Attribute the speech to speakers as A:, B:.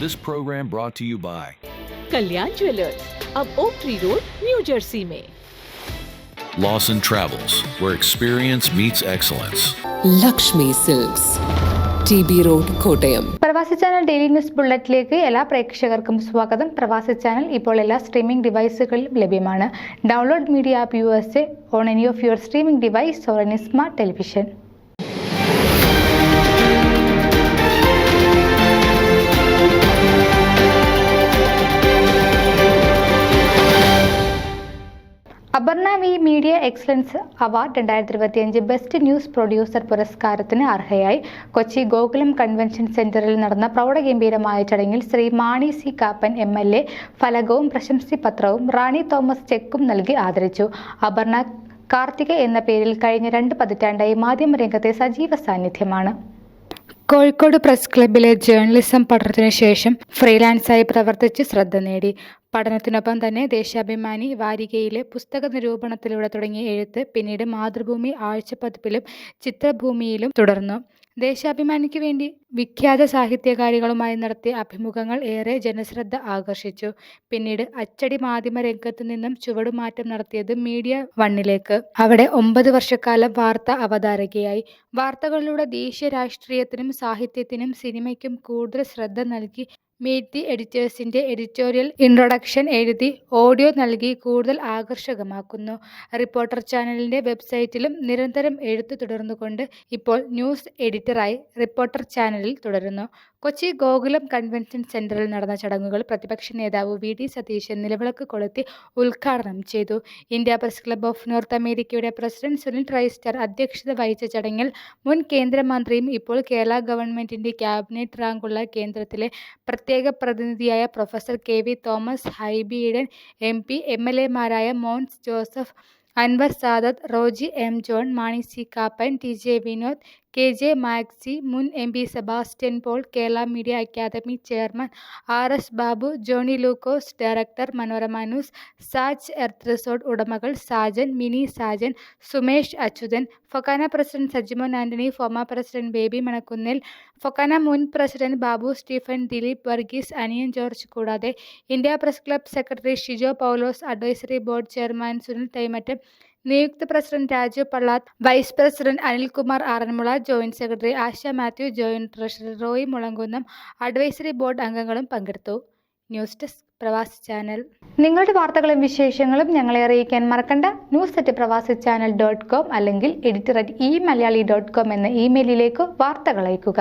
A: This program brought to you by
B: Kalyan jewellers, अब oak tree road, New Jersey में।
A: Lawson Travels, where experience meets excellence.
C: Lakshmi silks, TB road, Kottayam.
D: Pravasi channel daily news ബുള്ളറ്റിലേക്ക് എല്ലാ പ്രേക്ഷകർക്കും സ്വാഗതം. പ്രവാസി channel ഇപ്പോൾ എല്ലാ streaming ഡിവൈസുകളിലും ലഭ്യമാണ്. Download media app USA on any of your streaming device or any smart television. Aparna V media excellence award 2025 best news producer പുരസ്കാരത്തിന് അർഹയായി. കൊച്ചി ഗോകുലം കൺവെൻഷൻ സെന്ററിൽ നടന്ന പ്രൗഢഗംഭീരമായ ചടങ്ങിൽ ശ്രീ മാണി സി കാപ്പൻ MLA ഫലകവും പ്രശംസിപത്രവും റാണി തോമസ് ചെക്കും നൽകി ആദരിച്ചു. അപർണ കാർത്തിക എന്ന പേരിൽ കഴിഞ്ഞ 2 പതിറ്റാണ്ടായി മാധ്യമരംഗത്തെ സജീവ സാന്നിധ്യമാണ്. കോഴിക്കോട് പ്രസ് ക്ലബ്ബിലെ ജേർണലിസം പഠനത്തിനു ശേഷം ഫ്രീലാൻസായി പ്രവർത്തിച്ച് ശ്രദ്ധ നേടി. പഠനത്തിനൊപ്പം തന്നെ ദേശാഭിമാനി വാരികയിലെ പുസ്തക നിരൂപണത്തിലൂടെ തുടങ്ങിയ എഴുത്ത് പിന്നീട് മാതൃഭൂമി ആഴ്ചപ്പതിപ്പിലും ചിത്രഭൂമിയിലും തുടർന്നു. ദേശാഭിമാനിക്ക് വേണ്ടി വിഖ്യാത സാഹിത്യകാരികളുമായി നടത്തിയ അഭിമുഖങ്ങൾ ഏറെ ജനശ്രദ്ധ ആകർഷിച്ചു. പിന്നീട് അച്ചടി മാധ്യമ രംഗത്തു നിന്നും ചുവടുമാറ്റം നടത്തിയത് മീഡിയ വണ്ണിലേക്ക്. അവിടെ 9 വർഷക്കാലം വാർത്താ അവതാരകയായി. വാർത്തകളിലൂടെ ദേശീയ രാഷ്ട്രീയത്തിനും സാഹിത്യത്തിനും സിനിമയ്ക്കും കൂടുതൽ ശ്രദ്ധ നൽകി. മീറ്റ് ദി എഡിറ്റേഴ്സിന്റെ എഡിറ്റോറിയൽ ഇൻട്രൊഡക്ഷൻ എഴുതി ഓഡിയോ നൽകി കൂടുതൽ ആകർഷകമാക്കുന്നു. റിപ്പോർട്ടർ ചാനലിന്റെ വെബ്സൈറ്റിലും നിരന്തരം എഴുത്തു തുടർന്നുകൊണ്ട് ഇപ്പോൾ ന്യൂസ് എഡിറ്ററായി റിപ്പോർട്ടർ ചാനലിൽ തുടരുന്നു. കൊച്ചി ഗോകുലം കൺവെൻഷൻ സെന്ററിൽ നടന്ന ചടങ്ങുകൾ പ്രതിപക്ഷ നേതാവ് VD സതീശൻ നിലവിളക്ക് കൊളുത്തി ഉദ്ഘാടനം ചെയ്തു. India press club of north അമേരിക്കയുടെ പ്രസിഡന്റ് സുനിൽ ട്രൈസ്റ്റർ അധ്യക്ഷത വഹിച്ച ചടങ്ങിൽ മുൻ കേന്ദ്രമന്ത്രിയും ഇപ്പോൾ കേരള ഗവൺമെന്റിന്റെ ക്യാബിനറ്റ് റാങ്കുള്ള കേന്ദ്രത്തിലെ പ്രത്യേക പ്രതിനിധിയായ professor KV Thomas, Hibi Eden MP, MLA മാരായ Mons Joseph, Anwar Sadath, Roji M John, Mani C Kappan, TJ Vinod, KJ Maxi, മുൻ MP Sebastian Paul, Kerala media academy chairman RS Babu, Johny Lukose, director Manorama news, Saj earth resort ഉടമകൾ സാജൻ, മിനി സാജൻ, സുമേഷ് അച്യുതൻ, ഫൊക്കാന പ്രസിഡന്റ് സജിമോൻ ആന്റണി, ഫോമ പ്രസിഡന്റ് ബേബി മണക്കുന്നിൽ, ഫൊക്കാന മുൻ പ്രസിഡന്റ് ബാബു സ്റ്റീഫൻ, ദിലീപ് വർഗീസ്, അനിയൻ ജോർജ് കൂടാതെ India press club secretary Shijo Paulose, advisory board chairman Sunil Thaimattam, നിയുക്ത president Raju Pallath, vice president Anilkumar Aranmula, joint secretary Asha Mathew, joint treasurer Roy Mulankunnam, advisory board അംഗങ്ങളും പങ്കെടുത്തു. News desk Pravasi channel. നിങ്ങളുടെ വാർത്തകളും വിശേഷങ്ങളും ഞങ്ങളെ അറിയിക്കാൻ മറക്കണ്ട. news@pravasichannel.com അല്ലെങ്കിൽ editor@eMalayali.com എന്ന ഇമെയിലിലേക്ക് വാർത്തകൾ അയക്കുക.